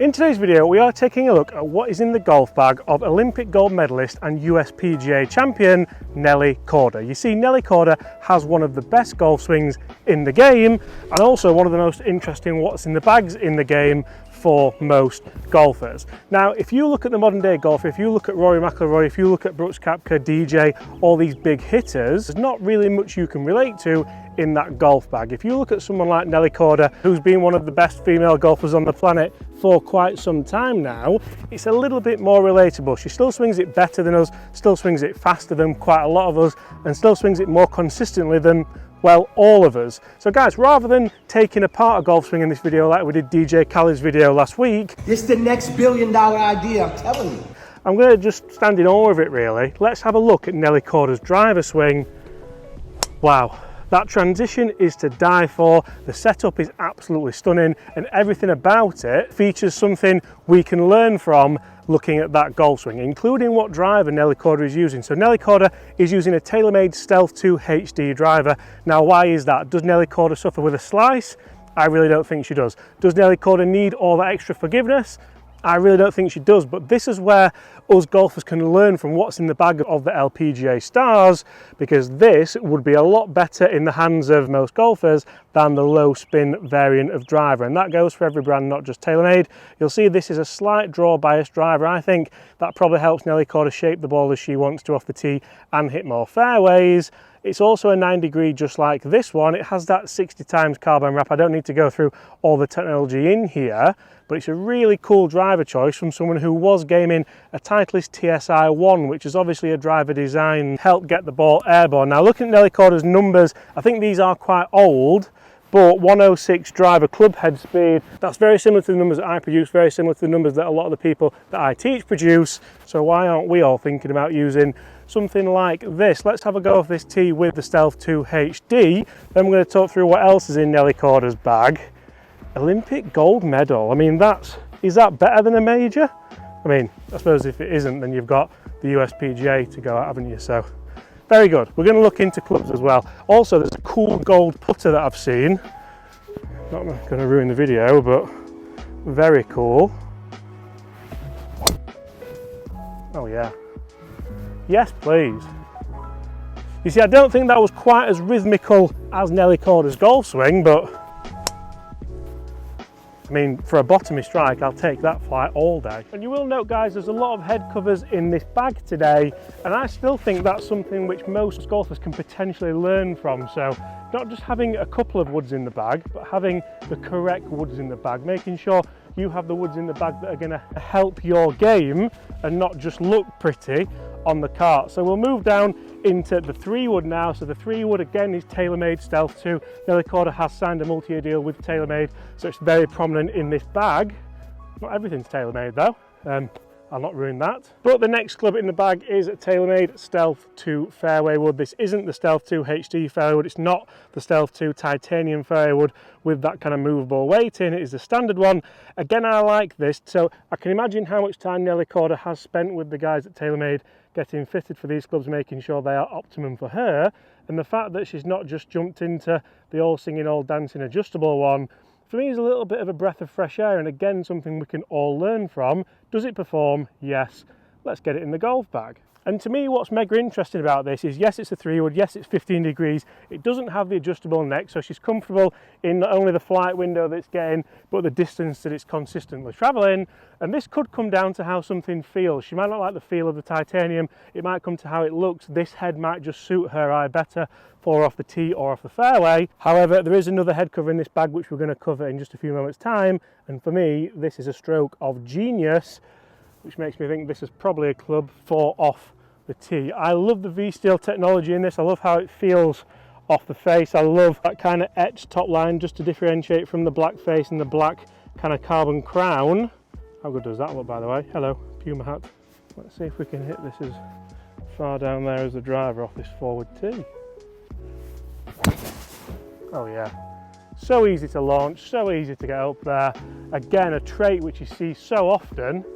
In today's video, we are taking a look at what is in the golf bag of Olympic gold medalist and USPGA champion Nelly Korda. You see, Nelly Korda has one of the best golf swings in the game and also one of the most interesting what's in the bags in the game for most golfers. Now, if you look at the modern day golfer, if you look at Rory McIlroy, if you look at Brooks Koepka, DJ, all these big hitters, there's not really much you can relate to in that golf bag. If you look at someone like Nelly Korda, who's been one of the best female golfers on the planet for quite some time now, it's a little bit more relatable. She still swings it better than us, still swings it faster than quite a lot of us, and still swings it more consistently than, well, all of us. So guys, rather than taking apart a golf swing in this video like we did DJ Khaled's video last week, this is the next billion-dollar idea, I'm telling you. I'm going to just stand in awe of it really. Let's have a look at Nelly Korda's driver swing. Wow. That transition is to die for, the setup is absolutely stunning, and everything about it features something we can learn from looking at that golf swing, including what driver Nelly Korda is using. So Nelly Korda is using a TaylorMade Stealth 2 HD driver. Now, why is that? Does Nelly Korda suffer with a slice? I really don't think she does. Does Nelly Korda need all that extra forgiveness? I really don't think she does, but this is where us golfers can learn from what's in the bag of the LPGA stars, because this would be a lot better in the hands of most golfers than the low spin variant of driver, and that goes for every brand, not just TaylorMade. You'll see this is a slight draw bias driver. I think that probably helps Nelly Korda shape the ball as she wants to off the tee and hit more fairways. It's also a 9-degree just like this one. It has that 60 times carbon wrap. I don't need to go through all the technology in here, but it's a really cool driver choice from someone who was gaming a Titleist TSI 1, which is obviously a driver design to help get the ball airborne. Now, looking at Nelly Korda's numbers, I think these are quite old, but 106 driver club head speed, that's very similar to the numbers that I produce, very similar to the numbers that a lot of the people that I teach produce. So why aren't we all thinking about using something like this? Let's have a go of this tee with the Stealth 2 HD. Then we're going to talk through what else is in Nelly Korda's bag. Olympic gold medal. I mean, is that better than a major? I mean, I suppose if it isn't, then you've got the USPGA to go at, haven't you? So very good. We're going to look into clubs as well. Also, there's a cool gold putter that I've seen. Not going to ruin the video, but very cool. Oh yeah. Yes, please. You see, I don't think that was quite as rhythmical as Nelly Korda's golf swing, but I mean, for a bottomie strike, I'll take that flight all day. And you will note, guys, there's a lot of head covers in this bag today, and I still think that's something which most golfers can potentially learn from. So not just having a couple of woods in the bag, but having the correct woods in the bag, making sure you have the woods in the bag that are going to help your game and not just look pretty on the cart. So we'll move down into the 3-wood now. So the 3-wood again is TaylorMade Stealth 2. Nelly Korda has signed a multi-year deal with TaylorMade, so it's very prominent in this bag. Not everything's TaylorMade though. I'll not ruin that. But the next club in the bag is TaylorMade Stealth 2 fairway wood. This isn't the Stealth 2 HD fairway wood. It's not the Stealth 2 titanium fairway wood with that kind of movable weight in. It is the standard one. Again, I like this. So I can imagine how much time Nelly Korda has spent with the guys at TaylorMade getting fitted for these clubs, making sure they are optimum for her. And the fact that she's not just jumped into the all singing, all dancing adjustable one, for me, is a little bit of a breath of fresh air, and again, something we can all learn from. Does it perform? Yes. Let's get it in the golf bag. And to me, what's mega interesting about this is, yes, it's a 3-wood, yes, it's 15 degrees. It doesn't have the adjustable neck, so she's comfortable in not only the flight window that it's getting, but the distance that it's consistently traveling. And this could come down to how something feels. She might not like the feel of the titanium. It might come to how it looks. This head might just suit her eye better for off the tee or off the fairway. However, there is another head cover in this bag, which we're going to cover in just a few moments' time. And for me, this is a stroke of genius, which makes me think this is probably a club for off the tee. I love the V-Steel technology in this. I love how it feels off the face. I love that kind of etched top line just to differentiate from the black face and the black kind of carbon crown. How good does that look, by the way? Hello, Puma hat. Let's see if we can hit this as far down there as the driver off this forward tee. Oh yeah. So easy to launch, so easy to get up there. Again, a trait which you see so often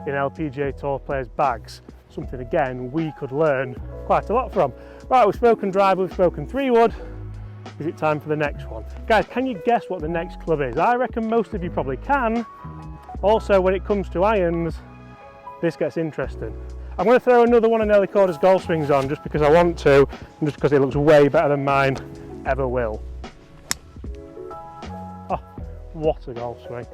in LPGA Tour players' bags. Something, again, we could learn quite a lot from. Right, we've spoken driver, we've spoken 3-wood. Is it time for the next one? Guys, can you guess what the next club is? I reckon most of you probably can. Also, when it comes to irons, this gets interesting. I'm going to throw another one of Nelly Korda's golf swings on just because I want to, and just because it looks way better than mine ever will. Oh, what a golf swing.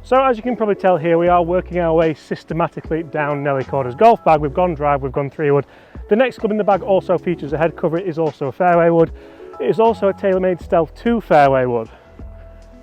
So as you can probably tell here, we are working our way systematically down Nelly Korda's golf bag. We've gone drive, we've gone 3-wood. The next club in the bag also features a head cover. It is also a fairway wood. It is also a TaylorMade Stealth 2 fairway wood.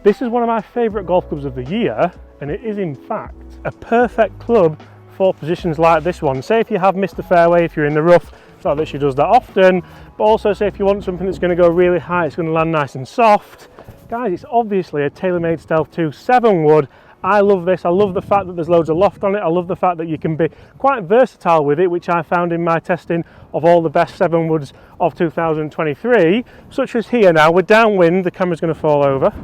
This is one of my favourite golf clubs of the year, and it is in fact a perfect club for positions like this one. Say if you have missed the fairway, if you're in the rough, it's not that she does that often, but also say if you want something that's going to go really high, it's going to land nice and soft. Guys, it's obviously a TaylorMade Stealth 2 7-wood. I love this. I love the fact that there's loads of loft on it. I love the fact that you can be quite versatile with it, which I found in my testing of all the best 7-woods of 2023, such as here now. We're downwind, the camera's going to fall over.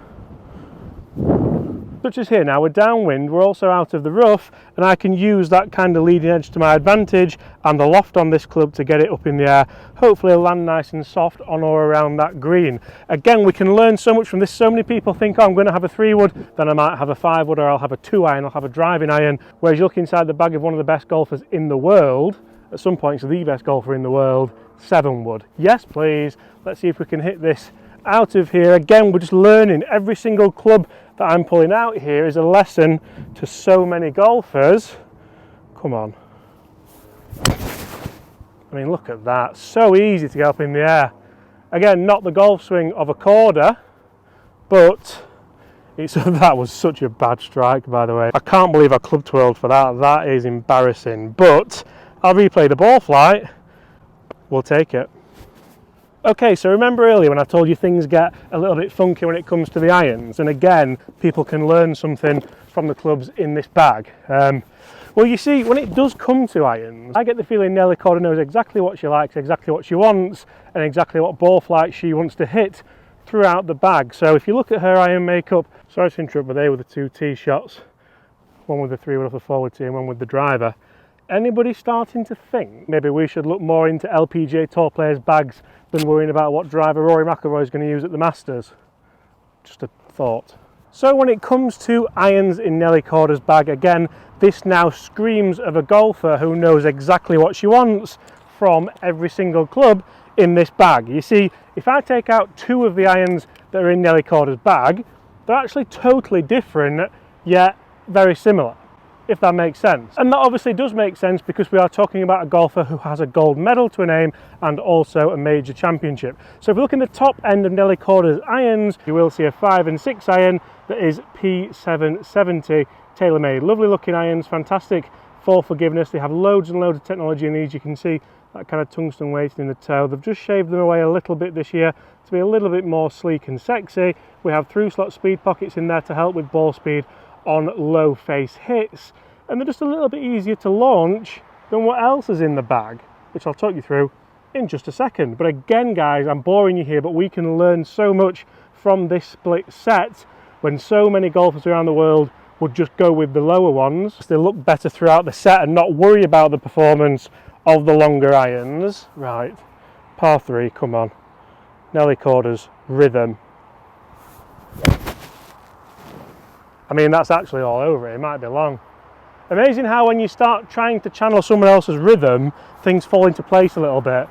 Such as here now, we're downwind, we're also out of the rough, and I can use that kind of leading edge to my advantage and the loft on this club to get it up in the air, hopefully land nice and soft on or around that green. Again, we can learn so much from this. So many people think, oh, I'm going to have a 3-wood, then I might have a 5-wood, or I'll have a 2-iron, I'll have a driving iron, whereas you look inside the bag of one of the best golfers in the world, at some points the best golfer in the world, 7-wood. Yes please, let's see if we can hit this out of here. Again, we're just learning. Every single club that I'm pulling out here is a lesson to so many golfers. Come on. I mean, look at that. So easy to get up in the air. Again, not the golf swing of a Corda, but that was such a bad strike, by the way. I can't believe I club twirled for that. That is embarrassing, but I'll replay the ball flight. We'll take it. Okay, so remember earlier when I told you things get a little bit funky when it comes to the irons, and again, people can learn something from the clubs in this bag. Well, you see, when it does come to irons, I get the feeling Nelly Korda knows exactly what she likes, exactly what she wants, and exactly what ball flight she wants to hit throughout the bag. So if you look at her iron makeup, sorry to interrupt, but they were the 2 tee shots, one with the 3-wood off the forward tee and one with the driver. Anybody starting to think maybe we should look more into LPGA Tour players' bags than worrying about what driver Rory McIlroy is going to use at the Masters? Just a thought. So when it comes to irons in Nelly Korda's bag, again, this now screams of a golfer who knows exactly what she wants from every single club in this bag. You see, if I take out 2 of the irons that are in Nelly Korda's bag, they're actually totally different, yet very similar, if that makes sense. And that obviously does make sense because we are talking about a golfer who has a gold medal to her name and also a major championship. So if we look in the top end of Nelly Korda's irons, you will see a 5 and 6 iron that is P7MC 'Taylormade. Lovely looking irons, fantastic for forgiveness. They have loads and loads of technology in these. You can see that kind of tungsten weighting in the toe. They've just shaved them away a little bit this year to be a little bit more sleek and sexy. We have through slot speed pockets in there to help with ball speed on low face hits, and they're just a little bit easier to launch than what else is in the bag, which I'll talk you through in just a second. But again guys, I'm boring you here, but we can learn so much from this split set when so many golfers around the world would just go with the lower ones. They look better throughout the set and not worry about the performance of the longer irons. Right, par 3, come on. Nelly Korda's rhythm. I mean, that's actually all over it. It might be long. Amazing how when you start trying to channel someone else's rhythm, things fall into place a little bit.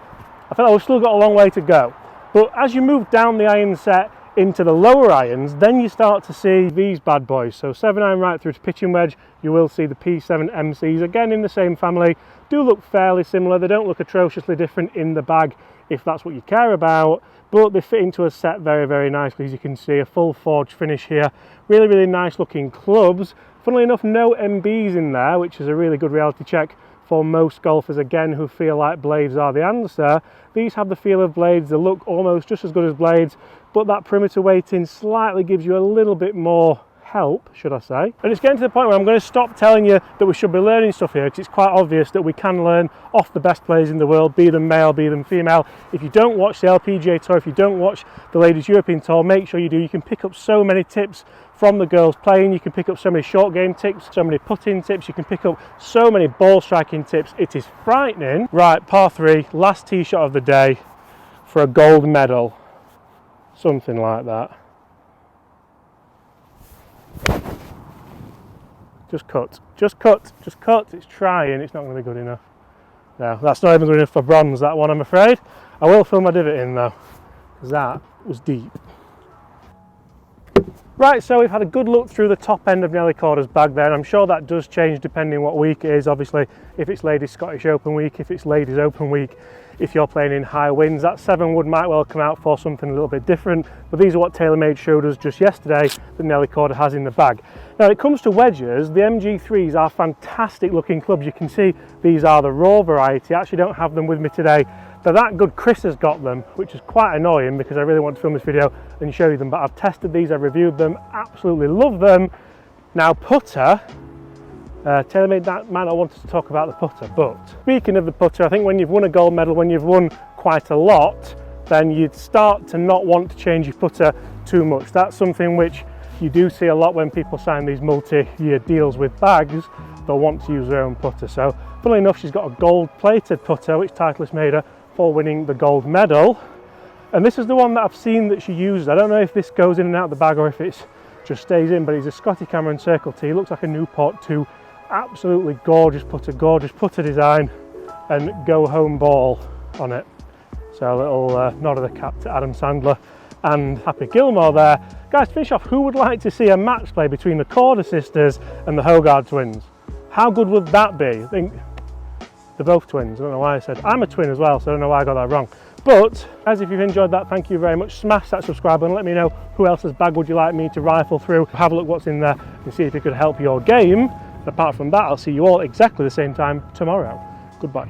I feel like we've still got a long way to go. But as you move down the iron set into the lower irons, then you start to see these bad boys. So 7-iron right through to pitching wedge, you will see the P7MCs, again in the same family, do look fairly similar. They don't look atrociously different in the bag if that's what you care about, but they fit into a set very, very nicely. As you can see, a full forged finish here. Really, really nice looking clubs. Funnily enough, no MBs in there, which is a really good reality check for most golfers, again, who feel like blades are the answer. These have the feel of blades. They look almost just as good as blades, but that perimeter weighting slightly gives you a little bit more help, should I say. And it's getting to the point where I'm going to stop telling you that we should be learning stuff here, because it's quite obvious that we can learn off the best players in the world, be them male, be them female. If you don't watch the LPGA Tour, if you don't watch the Ladies European Tour, make sure you do. You can pick up so many tips from the girls playing. You can pick up so many short game tips, so many putting tips. You can pick up so many ball striking tips. It is frightening. Right, par 3, last tee shot of the day for a gold medal. Something like that. Just cut, just cut, just cut. It's trying, it's not going to be good enough. No, that's not even good enough for bronze, that one, I'm afraid. I will fill my divot in though, because that was deep. Right, so we've had a good look through the top end of Nelly Korda's bag there, and I'm sure that does change depending what week it is. Obviously, if it's Ladies Scottish Open week, if it's Ladies Open week, if you're playing in high winds, that 7 wood might well come out for something a little bit different, but these are what TaylorMade showed us just yesterday that Nelly Korda has in the bag. Now, when it comes to wedges, the MG3s are fantastic looking clubs. You can see these are the raw variety. I actually don't have them with me today. They're that good. Chris has got them, which is quite annoying because I really want to film this video and show you them, but I've tested these, I've reviewed them, absolutely love them. Now putter, TaylorMade might not want us to talk about the putter, but speaking of the putter, I think when you've won a gold medal, when you've won quite a lot, then you'd start to not want to change your putter too much. That's something which you do see a lot when people sign these multi-year deals with bags. They'll want to use their own putter. So funnily enough, she's got a gold plated putter which Titleist made her for winning the gold medal, and this is the one that I've seen that she uses. I don't know if this goes in and out of the bag or if it just stays in, but it's a Scotty Cameron Circle T. It looks like a Newport 2. Absolutely gorgeous putter design, and go home ball on it. So a little nod of the cap to Adam Sandler and Happy Gilmore there. Guys, to finish off, who would like to see a match play between the Corda sisters and the Hogarth twins? How good would that be? I think they're both twins. I don't know why I said. I'm a twin as well, so I don't know why I got that wrong. But as if you've enjoyed that, thank you very much. Smash that subscribe button. Let me know who else's bag would you like me to rifle through. Have a look what's in there and see if it could help your game. And apart from that, I'll see you all exactly the same time tomorrow. Goodbye.